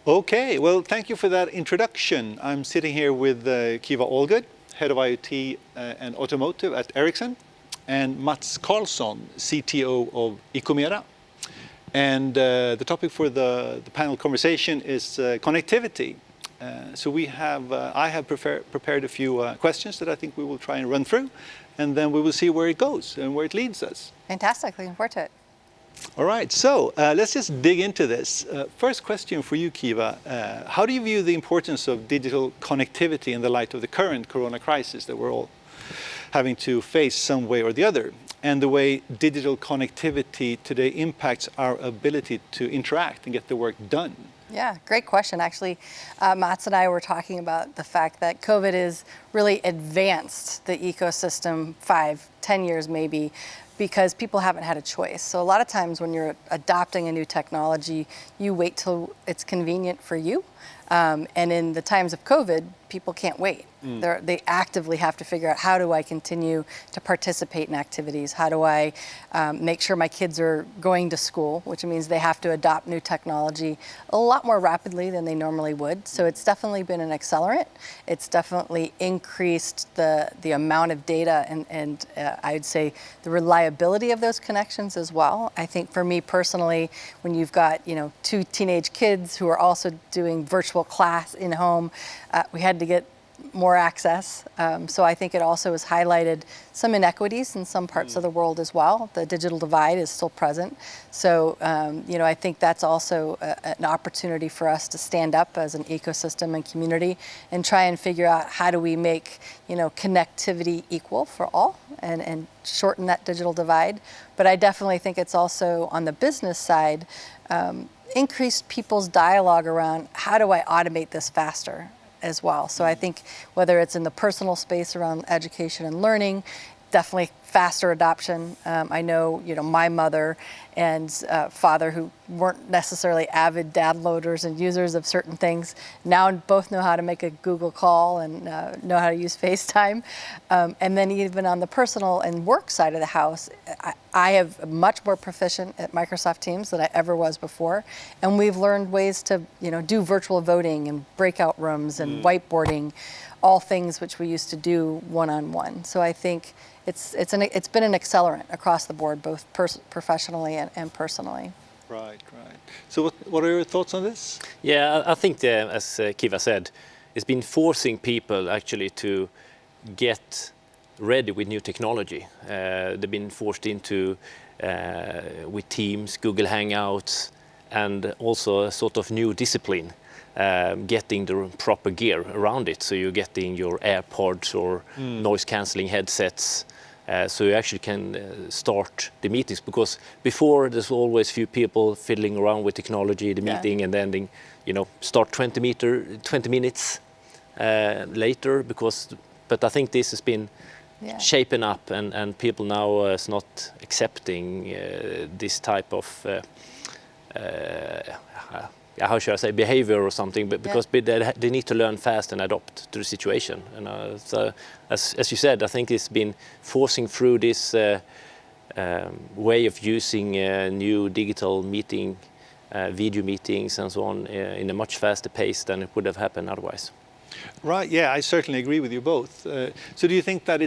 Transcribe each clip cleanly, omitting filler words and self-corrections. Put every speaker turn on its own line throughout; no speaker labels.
Okay, well, thank you for that introduction. I'm sitting here with KIVA ALLGOOD, Head of IoT and Automotive at Ericsson, and Mats Karlsson, CTO of Icomera. And the topic for the panel conversation is connectivity. So I have prepared a few questions that I think we will try and run through, and then we will see where it goes and where it leads us.
Fantastic, looking forward to it.
All right, so let's just dig into this. First question for you, KIVA. How do you view the importance of digital connectivity in the light of the current corona crisis that we're all having to face some way or the other, and the way digital connectivity today impacts our ability to interact and get the work done?
Yeah, great question. Actually, Mats and I were talking about the fact that COVID has really advanced the ecosystem 5-10 years maybe, because people haven't had a choice. So a lot of times when you're adopting a new technology, you wait till it's convenient for you. And in the times of COVID, people can't wait. They actively have to figure out, how do I continue to participate in activities? How do I make sure my kids are going to school, which means they have to adopt new technology a lot more rapidly than they normally would. So it's definitely been an accelerant. It's definitely increased the amount of data and I'd say the reliability of those connections as well. I think for me personally, when you've got 2 teenage kids who are also doing virtual class in home, we had to get more access. So I think it also has highlighted some inequities in some parts of the world as well. The digital divide is still present. So, I think that's also an opportunity for us to stand up as an ecosystem and community and try and figure out, how do we make, connectivity equal for all and shorten that digital divide. But I definitely think it's also, on the business side, increased people's dialogue around, how do I automate this faster as well. So I think whether it's in the personal space around education and learning, definitely faster adoption. I know, my mother and father, who weren't necessarily avid downloaders and users of certain things, now both know how to make a Google call and know how to use FaceTime. And then even on the personal and work side of the house, I have much more proficient at Microsoft Teams than I ever was before. And we've learned ways to, do virtual voting and breakout rooms and whiteboarding, all things which we used to do one-on-one. So I think it's been an accelerant across the board, both professionally and personally.
Right. So what are your thoughts on this?
Yeah, I think, as KIVA said, it's been forcing people actually to get ready with new technology. They've been forced into with Teams, Google Hangouts, and also a sort of new discipline. Getting the proper gear around it, so you're getting your AirPods or noise-cancelling headsets, so you actually can start the meetings. Because before, there's always few people fiddling around with technology, the meeting, and then start 20 minutes later. But I think this has been shaping up, and people now is not accepting this type of how should I say, behavior or something, but because they need to learn fast and adapt to the situation. And so, as you said, I think it's been forcing through this way of using new digital meeting, video meetings and so on, in a much faster pace than it would have happened otherwise.
Right, yeah, I certainly agree with you both. So do you think that do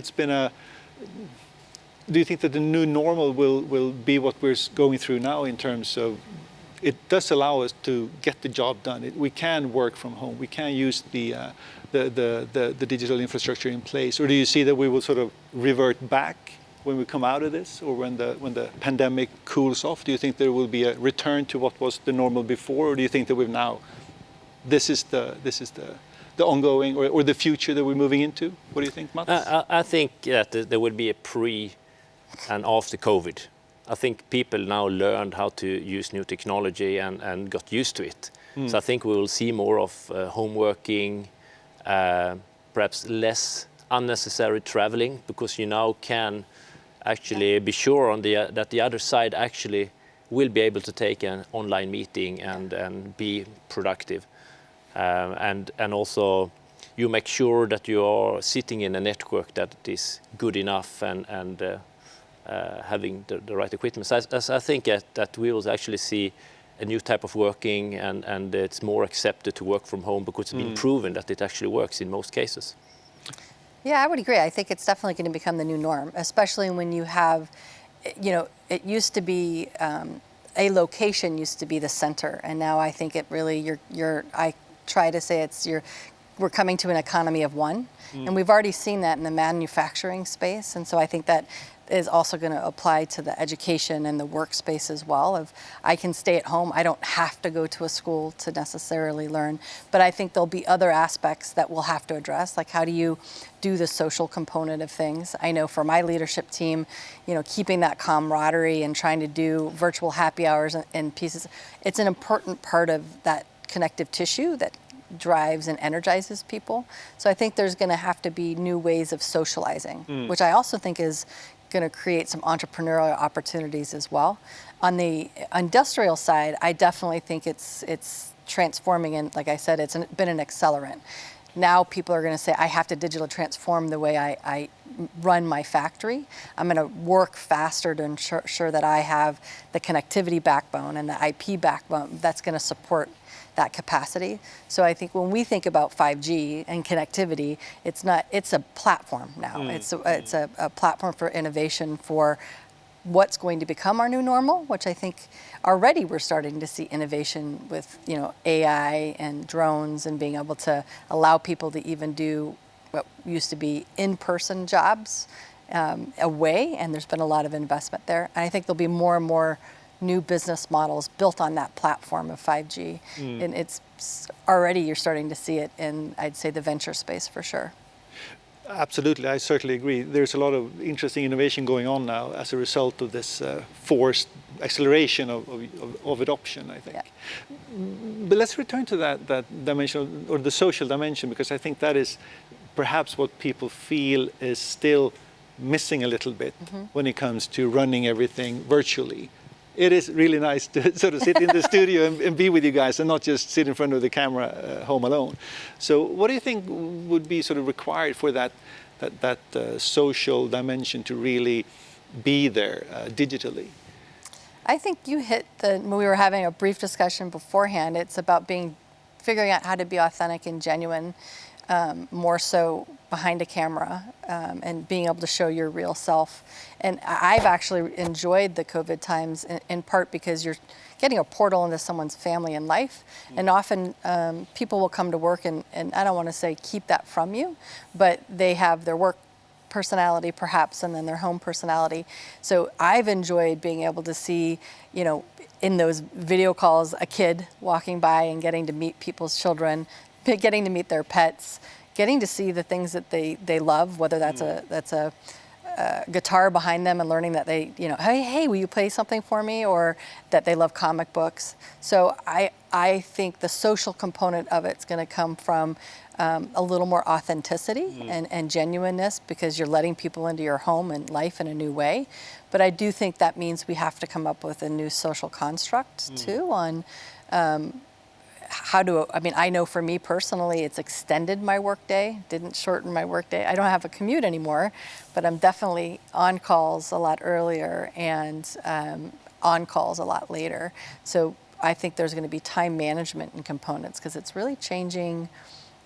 you think that the new normal will be what we're going through now, in terms of, it does allow us to get the job done? We can work from home. We can use the digital infrastructure in place. Or do you see that we will sort of revert back when we come out of this, or when the pandemic cools off? Do you think there will be a return to what was the normal before, or do you think that we've now, this is the ongoing or the future that we're moving into? What do you think, Mats?
I think that there will be a pre and after COVID. I think people now learned how to use new technology and got used to it. So I think we will see more of home working, perhaps less unnecessary traveling, because you now can actually be sure that the other side actually will be able to take an online meeting and be productive. And also you make sure that you are sitting in a network that is good enough and having the right equipment. So I think that we will actually see a new type of working, and it's more accepted to work from home because it's been proven that it actually works in most cases.
Yeah, I would agree. I think it's definitely going to become the new norm, especially when you have, it used to be, a location used to be the center, and now I think it really, I try to say we're coming to an economy of one, and we've already seen that in the manufacturing space, and so I think that is also going to apply to the education and the workspace as well. Of I can stay at home, I don't have to go to a school to necessarily learn, but I think there'll be other aspects that we'll have to address, like how do you do the social component of things. I know for my leadership team, keeping that camaraderie and trying to do virtual happy hours and pieces, it's an important part of that connective tissue that drives and energizes people. So I think there's going to have to be new ways of socializing, which I also think is going to create some entrepreneurial opportunities as well. On the industrial side, I definitely think it's transforming, and like I said, it's been an accelerant. Now people are going to say, I have to digitally transform the way I run my factory. I'm going to work faster to ensure that I have the connectivity backbone and the IP backbone that's going to support that capacity. So I think when we think about 5G and connectivity, it's a platform now. It's a platform for innovation for what's going to become our new normal, which I think already we're starting to see innovation with AI and drones and being able to allow people to even do what used to be in-person jobs away, and there's been a lot of investment there. And I think there'll be more and more new business models built on that platform of 5G. And it's already, you're starting to see it in, I'd say, the venture space for sure.
Absolutely, I certainly agree. There's a lot of interesting innovation going on now as a result of this forced acceleration of adoption, I think.
Yeah.
But let's return to that dimension, or the social dimension, because I think that is perhaps what people feel is still missing a little bit when it comes to running everything virtually. It is really nice to sort of sit in the studio and be with you guys and not just sit in front of the camera home alone. So what do you think would be sort of required for that social dimension to really be there digitally?
I think you hit when we were having a brief discussion beforehand, it's about figuring out how to be authentic and genuine, more so behind a camera, and being able to show your real self. And I've actually enjoyed the COVID times in part because you're getting a portal into someone's family and life. And often people will come to work and I don't want to say keep that from you, but they have their work personality perhaps and then their home personality. So I've enjoyed being able to see, in those video calls, a kid walking by and getting to meet people's children, getting to meet their pets, getting to see the things that they love, whether that's a guitar behind them and learning that they, hey, will you play something for me? Or that they love comic books. So I think the social component of it's going to come from a little more authenticity and genuineness, because you're letting people into your home and life in a new way. But I do think that means we have to come up with a new social construct too on I know for me personally, it's extended my workday, didn't shorten my workday. I don't have a commute anymore, but I'm definitely on calls a lot earlier and on calls a lot later. So I think there's going to be time management and components because it's really changing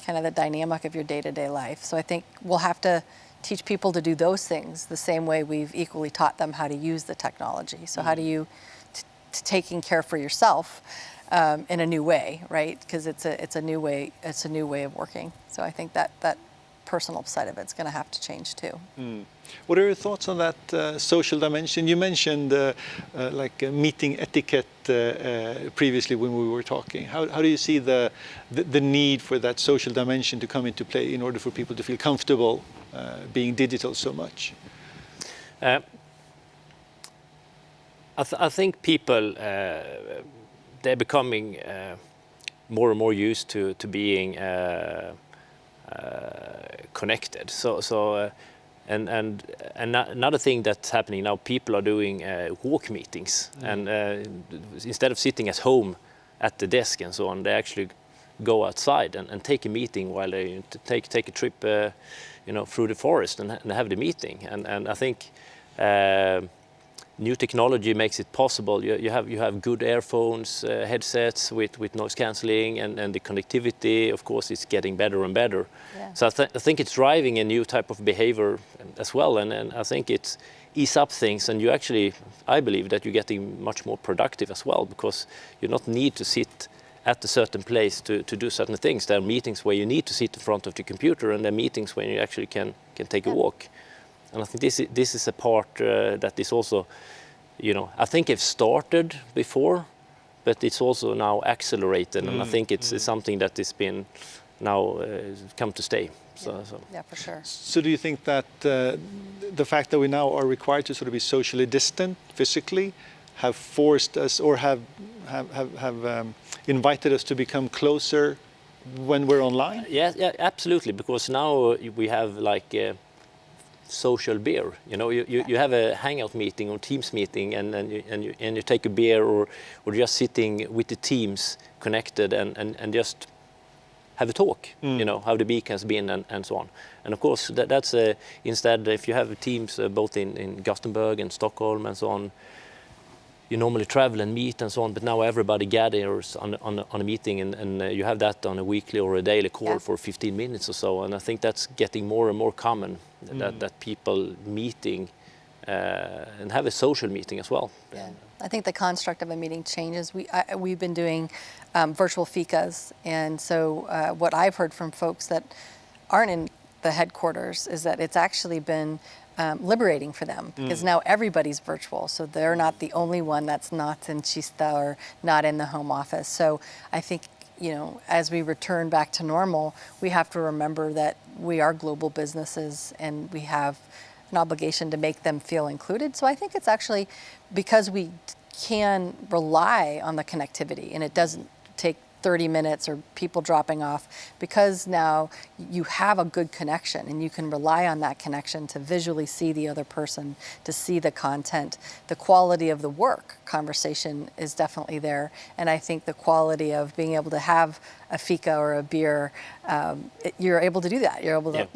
kind of the dynamic of your day-to-day life. So I think we'll have to teach people to do those things the same way we've equally taught them how to use the technology. So how do you taking care for yourself in a new way, right? Because it's a new way of working. So I think that personal side of it's going to have to change too.
What are your thoughts on that social dimension? You mentioned meeting etiquette previously when we were talking. How do you see the need for that social dimension to come into play in order for people to feel comfortable being digital so much?
I think people they're becoming more and more used to being connected. And another thing that's happening now, people are doing walk meetings, and instead of sitting at home at the desk and so on, they actually go outside and take a meeting while they take a trip, through the forest and have the meeting. And I think new technology makes it possible. You have good earphones, headsets with noise cancelling, and the connectivity, of course, is getting better and better.
Yeah.
So I think it's driving a new type of behavior as well, and I think it's ease up things, and I believe that you're getting much more productive as well, because you not need to sit at a certain place to do certain things. There are meetings where you need to sit in front of the computer, and there are meetings when you actually can take a walk. And I think this is a part that is also, I think it's started before, but it's also now accelerated, and I think it's something that has been now come to stay.
Yeah, for sure.
So do you think that the fact that we now are required to sort of be socially distant physically have forced us, or have invited us to become closer when we're online?
Yeah, absolutely, because now we have like a social beer. You have a hangout meeting or Teams meeting, and you take a beer, or just sitting with the teams connected and just have a talk, how the week has been and so on. And of course, that's instead, if you have teams both in Gothenburg and Stockholm and so on, you normally travel and meet and so on, but now everybody gathers on a meeting, and you have that on a weekly or a daily call for 15 minutes or so. And I think that's getting more and more common, that people meeting and have a social meeting as well.
Yeah. I think the construct of a meeting changes. We've been doing virtual FICAs, and so what I've heard from folks that aren't in the headquarters is that it's actually been liberating for them, because now everybody's virtual, so they're not the only one that's not in Kista or not in the home office. So I think, as we return back to normal, we have to remember that we are global businesses, and we have an obligation to make them feel included. So I think it's actually because we can rely on the connectivity, and it doesn't take 30 minutes or people dropping off, because now you have a good connection and you can rely on that connection to visually see the other person, to see the content. The quality of the work conversation is definitely there, and I think the quality of being able to have a fika or a beer, you're able to do that. You're able to,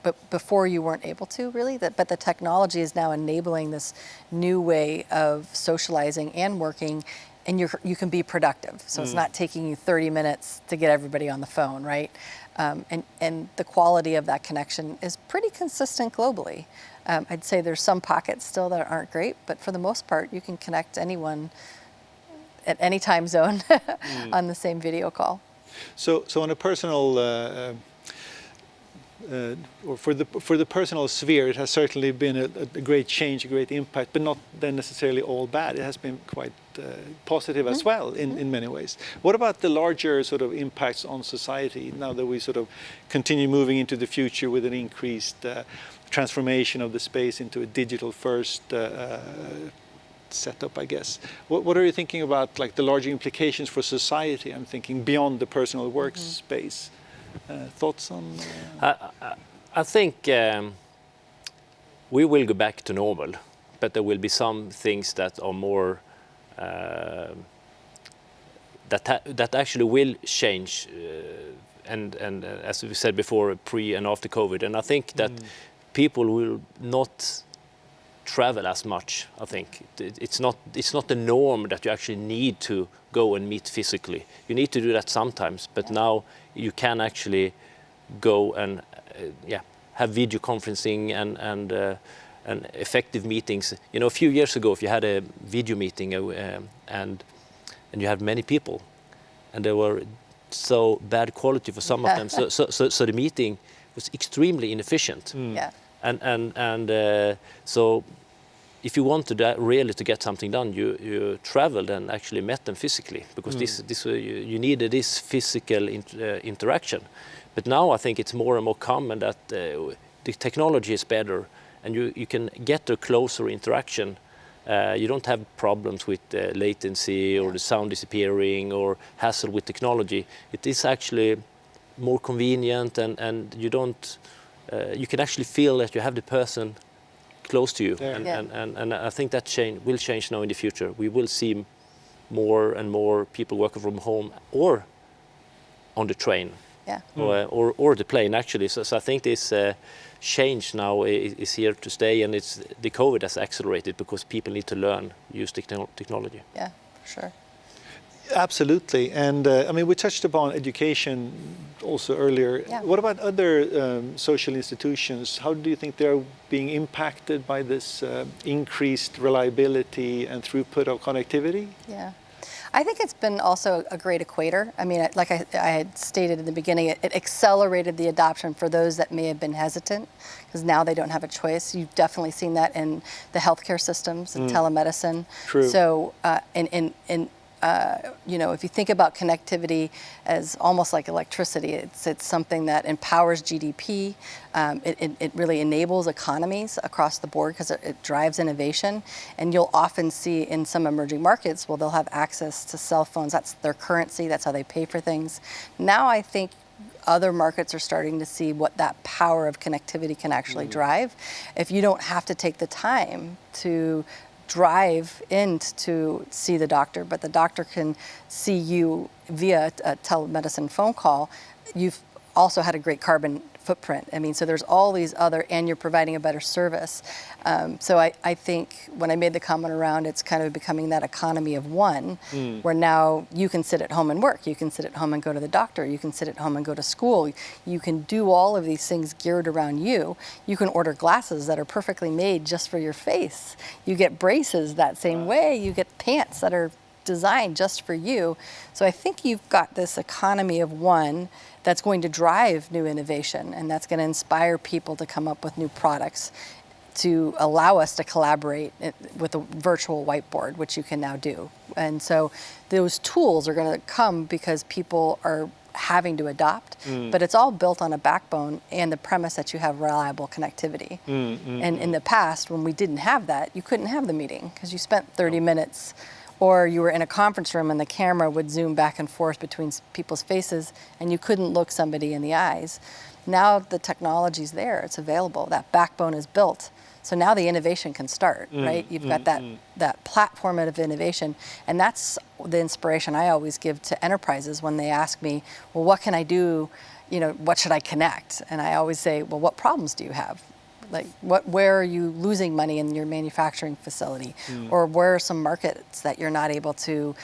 but before you weren't able to really. But the technology is now enabling this new way of socializing and working, and you can be productive. So it's not taking you 30 minutes to get everybody on the phone, right? And the quality of that connection is pretty consistent globally. I'd say there's some pockets still that aren't great, but for the most part, you can connect anyone at any time zone on the same video call.
So on a personal, or for the personal sphere, it has certainly been a great change, a great impact, but not then necessarily all bad. It has been quite positive as well in many ways. What about the larger sort of impacts on society now that we sort of continue moving into the future with an increased transformation of the space into a digital first setup, I guess. What are you thinking about, like the larger implications for society? I'm thinking beyond the personal workspace. Thoughts on?
I think we will go back to normal, but there will be some things that are more that actually will change, and as we said before, pre and after COVID. And I think that people will not travel as much. I think it's not the norm that you actually need to go and meet physically. You need to do that sometimes, but now you can actually go and have video conferencing and effective meetings. A few years ago, if you had a video meeting and you had many people, and they were so bad quality for some of them, so the meeting was extremely inefficient.
Yeah.
And so if you wanted really to get something done, you traveled and actually met them physically, because you needed this physical interaction. But now I think it's more and more common that the technology is better, and you can get a closer interaction. You don't have problems with latency or the sound disappearing or hassle with technology. It is actually more convenient, and you don't. You can actually feel that you have the person close to you, and I think that will change now in the future. We will see more and more people working from home or on the train.
Yeah.
or the plane actually. So I think this change now is here to stay, and the COVID has accelerated because people need to learn use technology.
Yeah, for sure.
Absolutely, and I mean, we touched upon education also earlier.
Yeah.
What about other social institutions? How do you think they're being impacted by this increased reliability and throughput of connectivity?
Yeah. I think it's been also a great equator. I mean, like I had stated in the beginning, it accelerated the adoption for those that may have been hesitant, because now they don't have a choice. You've definitely seen that in the healthcare systems and telemedicine.
True.
So, you know, if you think about connectivity as almost like electricity, it's something that empowers GDP. It really enables economies across the board because it drives innovation. And you'll often see in some emerging markets, well, they'll have access to cell phones. That's their currency. That's how they pay for things. Now I think other markets are starting to see what that power of connectivity can actually drive. If you don't have to take the time to drive in to see the doctor, but the doctor can see you via a telemedicine phone call, you've also had a great carbon footprint. I mean, so there's all these other, and you're providing a better service. So I think when I made the comment around, it's kind of becoming that economy of one, where now you can sit at home and work, you can sit at home and go to the doctor, you can sit at home and go to school, you can do all of these things geared around you. You can order glasses that are perfectly made just for your face. You get braces that same way, you get pants that are designed just for you. So I think you've got this economy of one that's going to drive new innovation, and that's going to inspire people to come up with new products to allow us to collaborate with a virtual whiteboard, which you can now do. And so those tools are going to come because people are having to adopt, but it's all built on a backbone and the premise that you have reliable connectivity. And in the past, when we didn't have that, you couldn't have the meeting because you spent 30 minutes, or you were in a conference room and the camera would zoom back and forth between people's faces and you couldn't look somebody in the eyes. Now the technology's there, it's available, that backbone is built. So now the innovation can start, right? You've got that platform of innovation, and that's the inspiration I always give to enterprises when they ask me, well, what can I do? You know, what should I connect? And I always say, well, what problems do you have? Like, where are you losing money in your manufacturing facility? Or where are some markets that you're not able to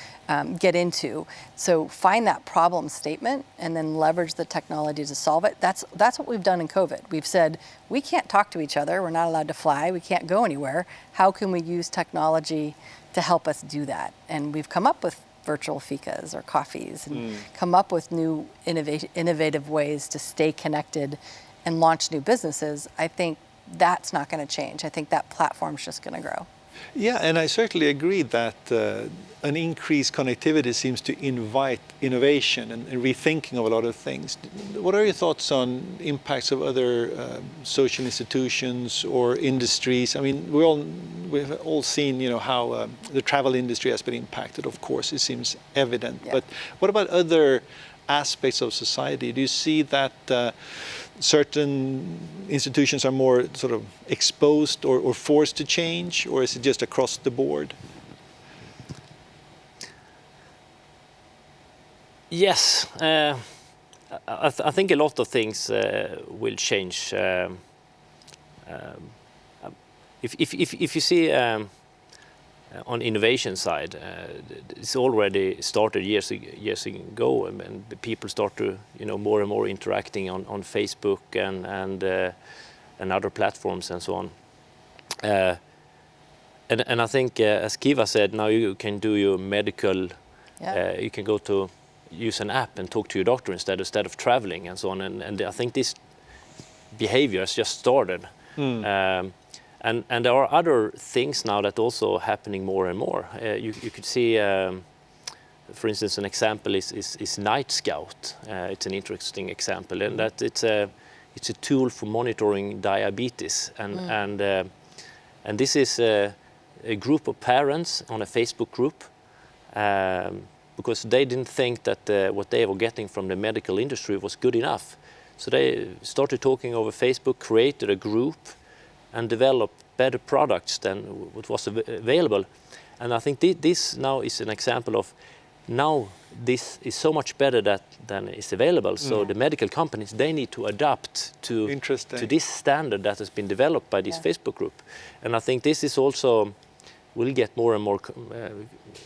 get into? So find that problem statement and then leverage the technology to solve it. That's what we've done in COVID. We've said, we can't talk to each other. We're not allowed to fly. We can't go anywhere. How can we use technology to help us do that? And we've come up with virtual ficas or coffees and come up with new innovative ways to stay connected and launch new businesses. I think that's not going to change. I think that platform's just going to grow.
Yeah, and I certainly agree that an increased connectivity seems to invite innovation and rethinking of a lot of things. What are your thoughts on impacts of other social institutions or industries? I mean, we've all seen, you know, how the travel industry has been impacted. Of course, it seems evident. Yeah. But what about other aspects of society? Do you see that certain institutions are more sort of exposed or forced to change, or is it just across the board?
Yes, I think a lot of things will change. If you see on innovation side, it's already started years ago, and people start to, you know, more and more interacting on Facebook and other platforms and so on. And I think, as KIVA said, now you can do your medical. Yeah. You can go to use an app and talk to your doctor instead of traveling and so on. And I think this behavior has just started. And there are other things now that also happening more and more. You could see, for instance, an example is Night Scout. It's an interesting example, and that it's a tool for monitoring diabetes, and this is a group of parents on a Facebook group, because they didn't think that what they were getting from the medical industry was good enough. So they started talking over Facebook, created a group, and develop better products than what was available. And I think this now is an example of now this is so much better than is available. So the medical companies, they need to adapt to this standard that has been developed by this Facebook group. And I think this is also will get more and more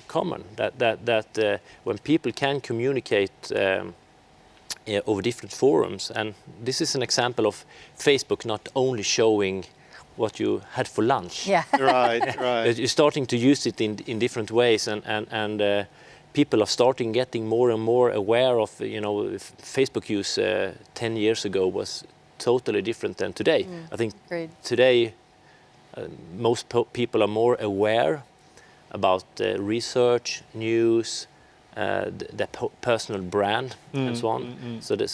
common, that when people can communicate over different forums, and this is an example of Facebook not only showing what you had for lunch.
Yeah.
Right.
You're starting to use it in different ways, and people are starting getting more and more aware of, Facebook use 10 years ago was totally different than today. I think today most people are more aware about research, news, the personal brand, and so on. So the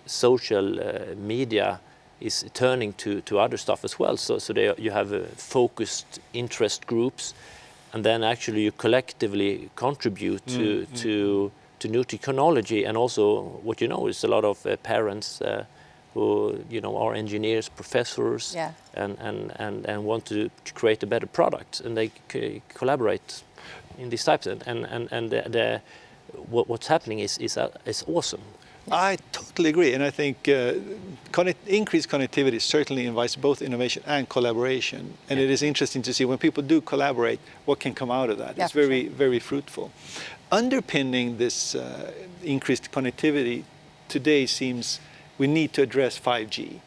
social media is turning to other stuff as well. So you have focused interest groups, and then actually you collectively contribute to new technology. And also what is a lot of parents who are engineers, professors, and want to create a better product, and they collaborate in these types. And what's happening is awesome.
I totally agree, and I think increased connectivity certainly invites both innovation and collaboration. And it is interesting to see when people do collaborate, what can come out of that. It's very, very fruitful. Underpinning this increased connectivity today seems we need to address 5G.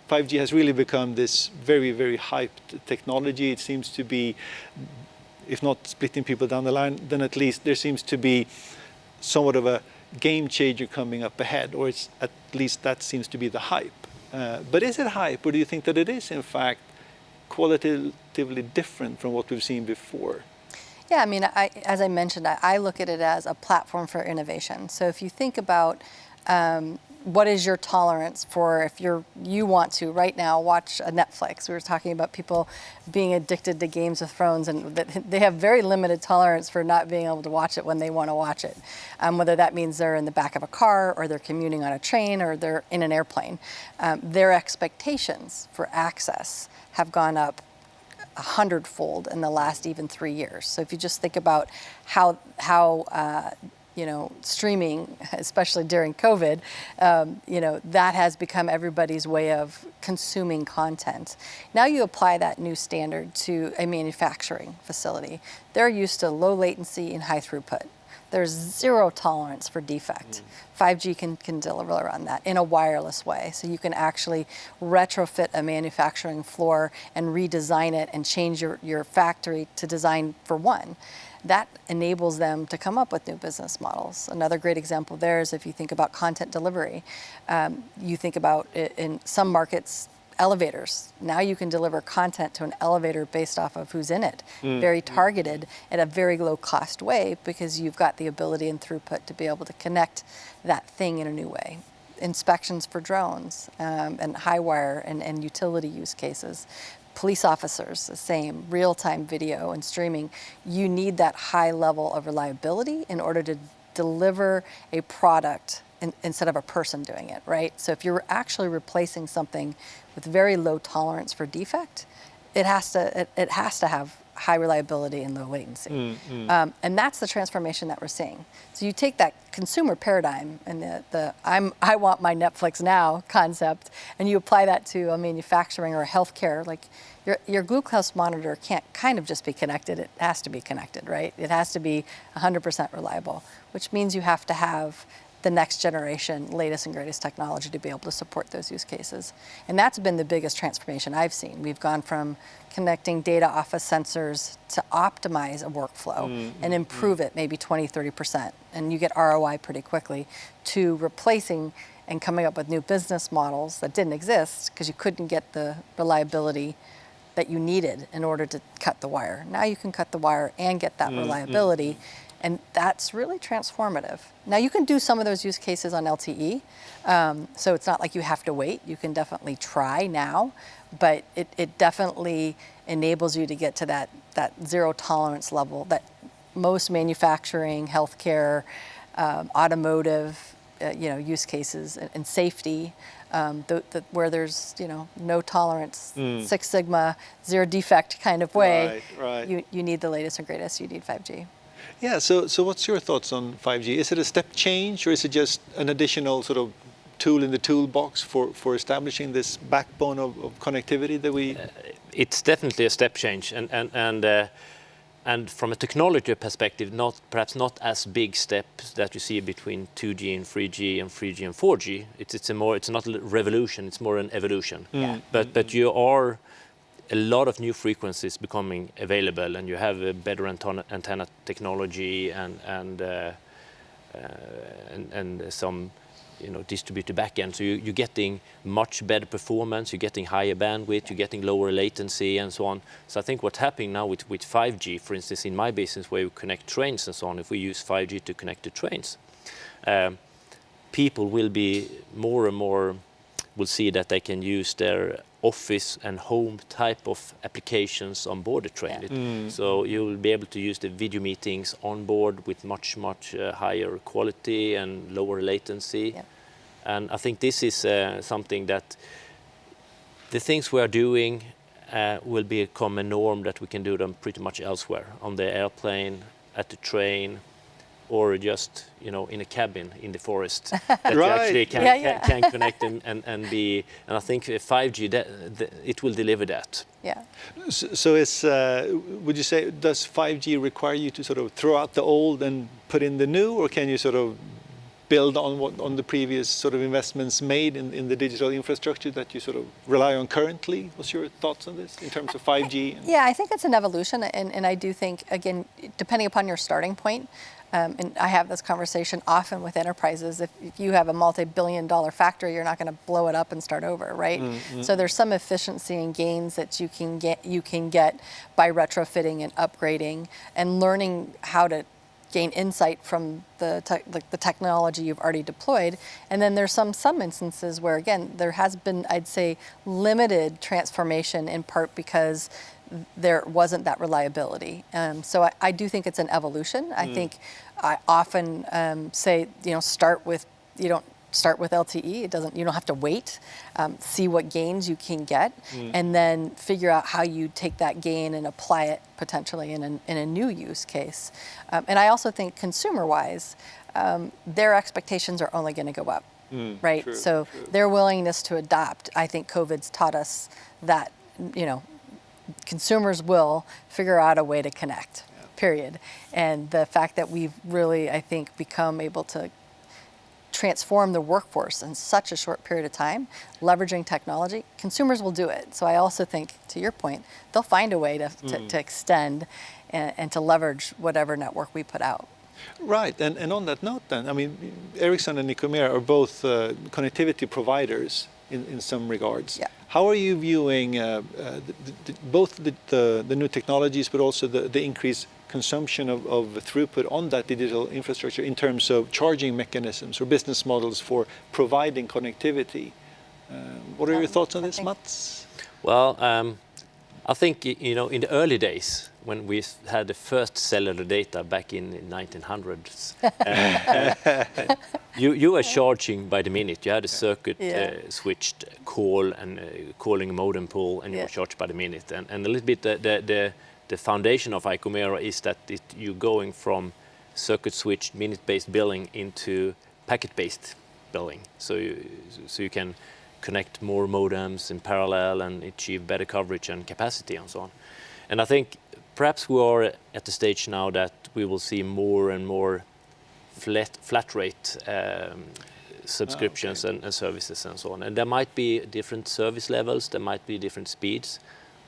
5G has really become this very, very hyped technology. It seems to be, if not splitting people down the line, then at least there seems to be somewhat of a game changer coming up ahead, or it's at least that seems to be the hype. But is it hype, or do you think that it is in fact qualitatively different from what we've seen before?
Yeah, I mean, as I mentioned, I look at it as a platform for innovation. So if you think about what is your tolerance for if you want to right now watch a Netflix. We were talking about people being addicted to Games of Thrones, and that they have very limited tolerance for not being able to watch it when they want to watch it. Whether that means they're in the back of a car, or they're commuting on a train, or they're in an airplane. Their expectations for access have gone up 100-fold in the last even 3 years. So if you just think about how streaming, especially during COVID, that has become everybody's way of consuming content. Now you apply that new standard to a manufacturing facility. They're used to low latency and high throughput. There's zero tolerance for defect. 5G can deliver on that in a wireless way. So you can actually retrofit a manufacturing floor and redesign it and change your factory to design for one. That enables them to come up with new business models. Another great example there is if you think about content delivery. You think about in some markets, elevators. Now you can deliver content to an elevator based off of who's in it. Very targeted in a very low cost way, because you've got the ability and throughput to be able to connect that thing in a new way. Inspections for drones and high wire and utility use cases. Police officers, the same, real-time video and streaming. You need that high level of reliability in order to deliver a product instead of a person doing it, right? So if you're actually replacing something with very low tolerance for defect, it has to have high reliability and low latency. And that's the transformation that we're seeing. So you take that consumer paradigm and I want my Netflix now concept, and you apply that to a manufacturing or a healthcare. Like your glucose monitor can't kind of just be connected, it has to be connected, right? It has to be 100% reliable, which means you have to have the next generation, latest and greatest technology to be able to support those use cases. And that's been the biggest transformation I've seen. We've gone from connecting data off of sensors to optimize a workflow and improve it maybe 20, 30%, and you get ROI pretty quickly, to replacing and coming up with new business models that didn't exist because you couldn't get the reliability that you needed in order to cut the wire. Now you can cut the wire and get that reliability. And that's really transformative. Now you can do some of those use cases on LTE, so it's not like you have to wait. You can definitely try now, but it definitely enables you to get to that zero tolerance level that most manufacturing, healthcare, automotive, use cases and safety, where there's no tolerance, Six Sigma, zero defect kind of way.
Right.
You need the latest and greatest. You need 5G.
Yeah, so what's your thoughts on 5G? Is it a step change, or is it just an additional sort of tool in the toolbox for establishing this backbone of connectivity that we...
It's definitely a step change, and from a technology perspective, perhaps not as big steps that you see between 2G and 3G and 3G and 4G. It's not a revolution, it's more an evolution. But you are a lot of new frequencies becoming available, and you have a better antenna technology and some distributed backend. So you're getting much better performance, you're getting higher bandwidth, you're getting lower latency and so on. So I think what's happening now with 5G, for instance, in my business where we connect trains and so on, if we use 5G to connect the trains, people will be more and more will see that they can use their office and home type of applications on board the train. So you will be able to use the video meetings on board with much higher quality and lower latency. And I think this is something that the things we are doing will become a norm, that we can do them pretty much elsewhere, on the airplane, at the train, or just in a cabin in the forest, that you actually can connect and be. And I think 5G it will deliver that.
Yeah.
So would you say, does 5G require you to sort of throw out the old and put in the new, or can you sort of build on the previous sort of investments made in the digital infrastructure that you sort of rely on currently? What's your thoughts on this in terms of 5G?
Yeah, I think it's an evolution, and I do think, again, depending upon your starting point, and I have this conversation often with enterprises. If you have a multi-billion-dollar factory, you're not going to blow it up and start over, right? So there's some efficiency and gains that you can get by retrofitting and upgrading and learning how to gain insight from the technology you've already deployed. And then there's some instances where, again, there has been, I'd say, limited transformation, in part because there wasn't that reliability. So I do think it's an evolution. I think I often say, start with, you don't start with LTE. You don't have to wait. See what gains you can get, and then figure out how you take that gain and apply it potentially in a new use case. And I also think consumer-wise, their expectations are only going to go up, right? True. Their willingness to adopt, I think COVID's taught us that, consumers will figure out a way to connect, period. And the fact that we've really, I think, become able to transform the workforce in such a short period of time, leveraging technology, consumers will do it. So I also think, to your point, they'll find a way to extend and to leverage whatever network we put out.
Right, and on that note then, I mean, Ericsson and Icomera are both connectivity providers in some regards.
Yeah.
How are you viewing both the new technologies, but also the increased consumption of throughput on that digital infrastructure in terms of charging mechanisms or business models for providing connectivity? What are your thoughts on this, Mats?
Well, I think, in the early days, when we had the first cellular data back in the 1900s, you were charging by the minute. You had a circuit switched call and calling a modem pool, and you were charged by the minute. And a little bit the foundation of Icomera is that you're going from circuit switched minute-based billing into packet-based billing. So you can connect more modems in parallel and achieve better coverage and capacity and so on. And I think perhaps we are at the stage now that we will see more and more flat rate subscriptions and services and so on. And there might be different service levels, there might be different speeds.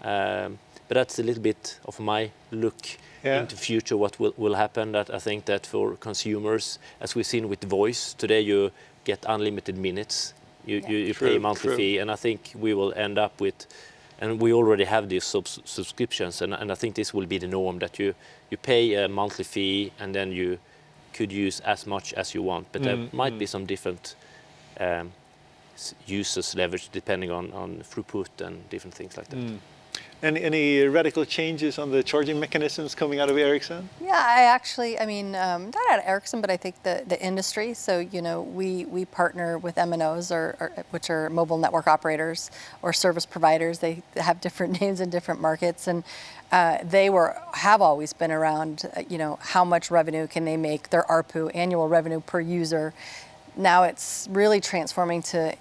But that's a little bit of my look into future, what will happen. That I think that for consumers, as we've seen with voice, today you get unlimited minutes. You pay a monthly fee, and I think we will end up with, and we already have these subscriptions, and I think this will be the norm, that you pay a monthly fee and then you could use as much as you want, but there might be some different users leverage depending on throughput and different things like that.
Any radical changes on the charging mechanisms coming out of Ericsson?
Yeah, I mean, not out of Ericsson, but I think the industry. So, we partner with MNOs, which are mobile network operators or service providers. They have different names in different markets, and they have always been around, how much revenue can they make, their ARPU, annual revenue per user. Now it's really transforming to,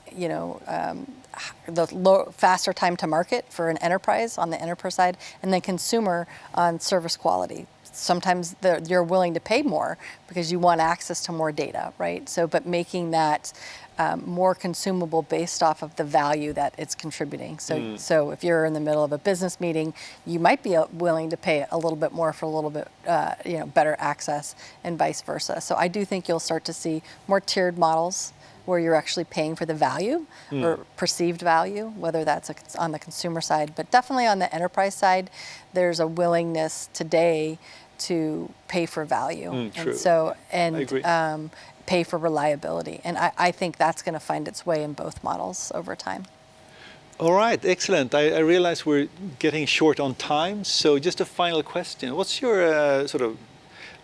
the faster time to market for an enterprise on the enterprise side, and then consumer on service quality. Sometimes you're willing to pay more because you want access to more data, right? So, but making that more consumable based off of the value that it's contributing. So if you're in the middle of a business meeting, you might be willing to pay a little bit more for a little bit, better access, and vice versa. So I do think you'll start to see more tiered models where you're actually paying for the value or perceived value, whether that's on the consumer side, but definitely on the enterprise side, there's a willingness today to pay for value.
True.
And
I agree.
Pay for reliability. And I think that's going to find its way in both models over time.
All right, excellent. I realize we're getting short on time, so just a final question. What's your sort of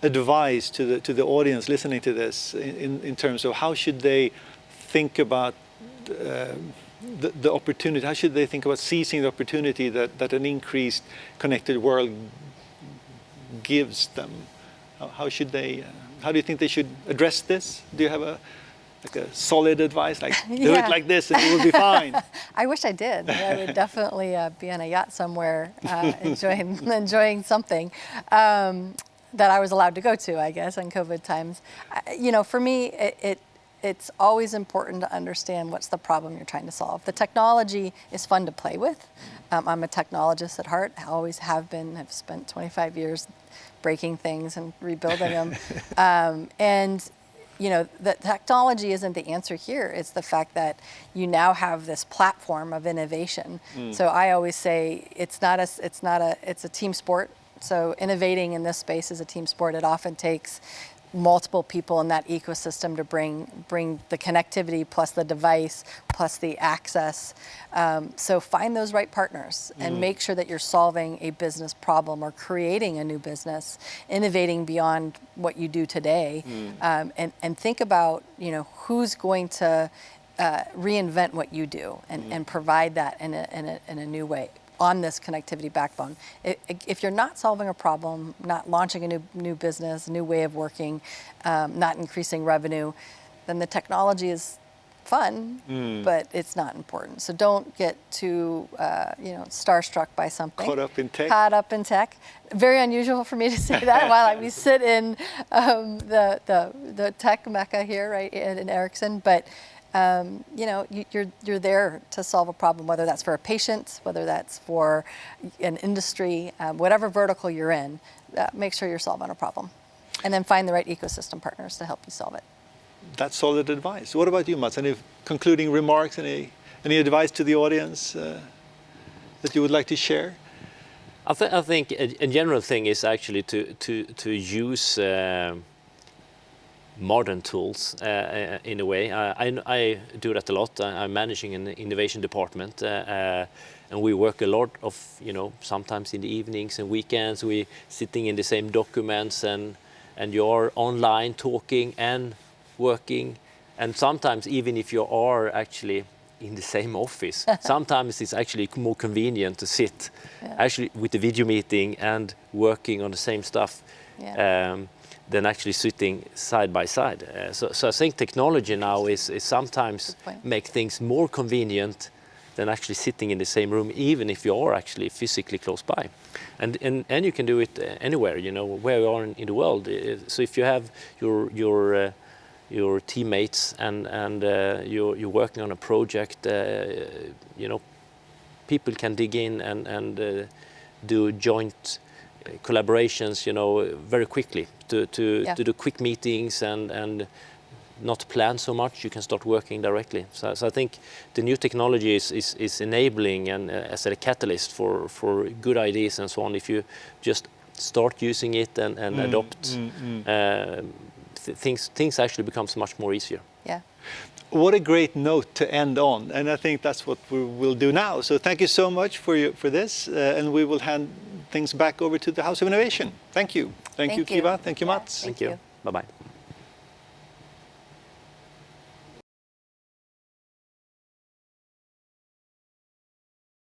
advice to the audience listening to this in terms of how should they think about the opportunity? How should they think about seizing the opportunity that an increased connected world gives them? How should they? How do you think they should address this? Do you have a solid advice, like do it like this and it will be fine?
I wish I did. I would definitely be on a yacht somewhere, enjoying something that I was allowed to go to, I guess, in COVID times. For me, it's always important to understand what's the problem you're trying to solve. The technology is fun to play with. I'm a technologist at heart. I always have been. I've spent 25 years breaking things and rebuilding them. The technology isn't the answer here. It's the fact that you now have this platform of innovation. So I always say it's a team sport. So innovating in this space is a team sport. It often takes multiple people in that ecosystem to bring the connectivity plus the device plus the access. So find those right partners and make sure that you're solving a business problem or creating a new business, innovating beyond what you do today, and think about who's going to reinvent what you do and provide that in a new way on this connectivity backbone. If you're not solving a problem, not launching a new business, a new way of working, not increasing revenue, then the technology is fun, but it's not important. So don't get too starstruck by something.
Caught up in tech.
Caught up in tech. Very unusual for me to say that while we sit in the tech mecca here, right, in Ericsson, but you're there to solve a problem, whether that's for a patient, whether that's for an industry, whatever vertical you're in, make sure you're solving a problem. And then find the right ecosystem partners to help you solve it.
That's solid advice. What about you, Mats? Any concluding remarks, any advice to the audience that you would like to share?
I think a general thing is actually to use modern tools in a way. I do that a lot. I'm managing an innovation department, and we work a lot of, sometimes in the evenings and weekends, we sitting in the same documents and you're online talking and working, and sometimes even if you are actually in the same office, sometimes it's actually more convenient to sit actually with the video meeting and working on the same stuff. Than actually sitting side by side. So I think technology now is sometimes make things more convenient than actually sitting in the same room, even if you are actually physically close by. And you can do it anywhere, where you are in the world. So if you have your teammates and you're working on a project, people can dig in and do joint collaborations, very quickly to do quick meetings and not plan so much. You can start working directly. So I think the new technology is enabling and as a catalyst for good ideas and so on. If you just start using it and adopt, things actually becomes much more easier.
Yeah.
what a great note to end on, and I think that's what we will do now. So thank you so much for this, and we will hand things back over to the House of Innovation. Thank you. Thank you, Kiva. Thank you, Mats.
Thank you. Bye-bye.